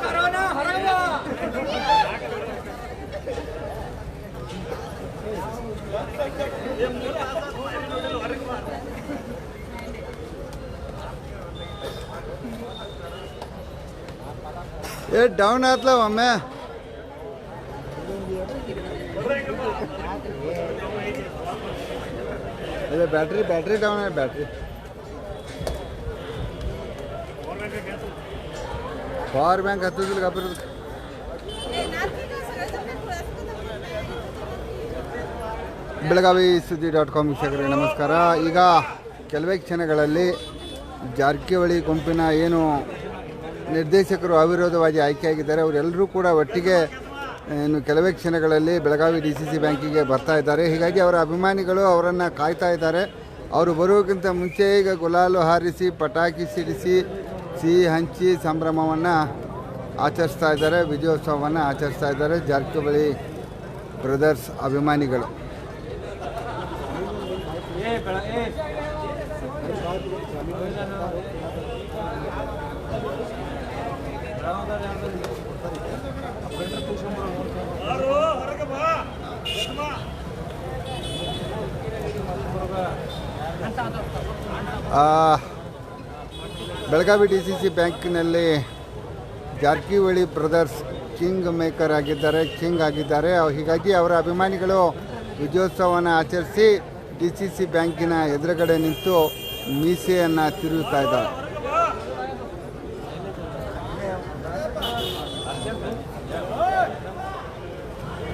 Corona ಹೊರಗ ये down आतला मम्मी अरे बैटरी डाउन है बैटरी पावर बैंक हत्तिदिಲ್ಲ ಕಪ್ಪಿರೋದು ಬೆಳಗಾವಿ ಸುದ್ದಿ.com ವೀಕ್ಷಕರಿಗೆ ನಮಸ್ಕಾರ. ಈಗ ಕೆಲವೇ ಕ್ಷಣಗಳಲ್ಲಿ ಜಾರಕಿಹೊಳಿ ಗುಂಪಿನ ಏನು ನಿರ್ದೇಶಕರು ಅವಿರೋಧವಾಗಿ ಆಯ್ಕೆಯಾಗಿದ್ದಾರೆ ಅವರೆಲ್ಲರೂ ಕೂಡ ಒಟ್ಟಿಗೆ ಇನ್ನು ಕೆಲವೇ ಕ್ಷಣಗಳಲ್ಲಿ ಬೆಳಗಾವಿ DCC ಬ್ಯಾಂಕಿಗೆ ಬರ್ತಾ ಇದ್ದಾರೆ. ಹೀಗಾಗಿ ಅವರ ಅಭಿಮಾನಿಗಳು ಅವರನ್ನು ಕಾಯ್ತಾ ಇದ್ದಾರೆ. ಅವರು ಬರುವುದಕ್ಕಿಂತ ಮುಂಚೆ ಈಗ ಗುಲಾಲು ಹಾರಿಸಿ ಪಟಾಕಿ ಸಿಡಿಸಿ ಸಿಹಿ ಹಂಚಿ ಸಂಭ್ರಮವನ್ನು ಆಚರಿಸ್ತಾ ಇದ್ದಾರೆ, ವಿಜಯೋತ್ಸವವನ್ನು ಆಚರಿಸ್ತಾ ಇದ್ದಾರೆ ಜಾರಕಿಹೊಳಿ ಬ್ರದರ್ಸ್ ಅಭಿಮಾನಿಗಳು. ಬೆಳಗಾವಿ DCC ಬ್ಯಾಂಕಿನಲ್ಲಿ ಜಾರಕಿಹೊಳಿ ಬ್ರದರ್ಸ್ ಕಿಂಗ್ ಮೇಕರ್ ಆಗಿದ್ದಾರೆ, ಕಿಂಗ್ ಆಗಿದ್ದಾರೆ. ಹೀಗಾಗಿ ಅವರ ಅಭಿಮಾನಿಗಳು ವಿಜಯೋತ್ಸವವನ್ನು ಆಚರಿಸಿ DCC ಬ್ಯಾಂಕಿನ ಎದುರುಗಡೆ ನಿಂತು ಮೀಸೆಯನ್ನು ತಿರುಗುತ್ತಾ ಇದ್ದಾರೆ.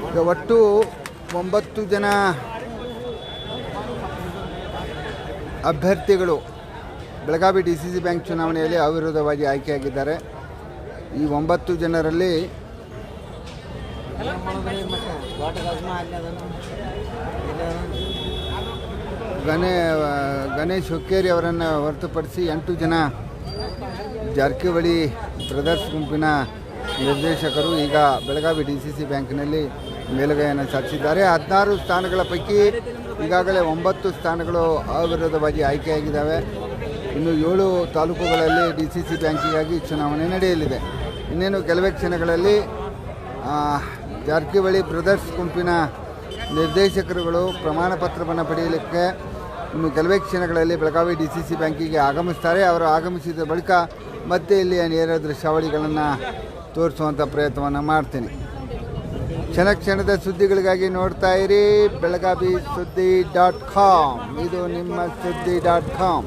ಈಗ ಒಟ್ಟು 9 ಜನ ಅಭ್ಯರ್ಥಿಗಳು ಬೆಳಗಾವಿ DCC ಬ್ಯಾಂಕ್ ಚುನಾವಣೆಯಲ್ಲಿ ಅವಿರೋಧವಾಗಿ ಆಯ್ಕೆಯಾಗಿದ್ದಾರೆ. ಈ 9 ಜನರಲ್ಲಿ ಗಣೇಶ್ ಹುಕ್ಕೇರಿ ಅವರನ್ನು ಹೊರತುಪಡಿಸಿ 8 ಜನ ಜಾರಕಿಹೊಳಿ ಬ್ರದರ್ಸ್ ಗುಂಪಿನ ನಿರ್ದೇಶಕರು ಈಗ ಬೆಳಗಾವಿ DCC ಬ್ಯಾಂಕಿನಲ್ಲಿ ಮೇಲುಗೈಯನ್ನು ಸಾಧಿಸಿದ್ದಾರೆ. 16 ಸ್ಥಾನಗಳ ಪೈಕಿ ಈಗಾಗಲೇ 9 ಸ್ಥಾನಗಳು ಅವಿರೋಧವಾಗಿ ಆಯ್ಕೆಯಾಗಿದ್ದಾವೆ. ಇನ್ನು 7 ತಾಲೂಕುಗಳಲ್ಲಿ DCC ಬ್ಯಾಂಕಿಗಾಗಿ ಚುನಾವಣೆ ನಡೆಯಲಿದೆ. ಇನ್ನೇನು ಕೆಲವೇ ಕ್ಷಣಗಳಲ್ಲಿ ಜಾರಕಿಹೊಳಿ ಬ್ರದರ್ಸ್ ಗುಂಪಿನ ನಿರ್ದೇಶಕರುಗಳು ಪ್ರಮಾಣ ಪತ್ರವನ್ನು ಪಡೆಯಲಿಕ್ಕೆ ಇನ್ನು ಕೆಲವೇ ಕ್ಷಣಗಳಲ್ಲಿ ಬೆಳಗಾವಿ DCC ಬ್ಯಾಂಕಿಗೆ ಆಗಮಿಸ್ತಾರೆ. ಅವರು ಆಗಮಿಸಿದ ಬಳಿಕ ಮತ್ತೆ ಇಲ್ಲಿಯ ನೇರ ದೃಶ್ಯಾವಳಿಗಳನ್ನು ತೋರಿಸುವಂಥ ಪ್ರಯತ್ನವನ್ನು ಮಾಡ್ತೀನಿ. ಕ್ಷಣದ ಸುದ್ದಿಗಳಿಗಾಗಿ ನೋಡ್ತಾ ಇರಿ ಬೆಳಗಾವಿ ಸುದ್ದಿ.com. ಇದು ನಿಮ್ಮ ಸುದ್ದಿ.com.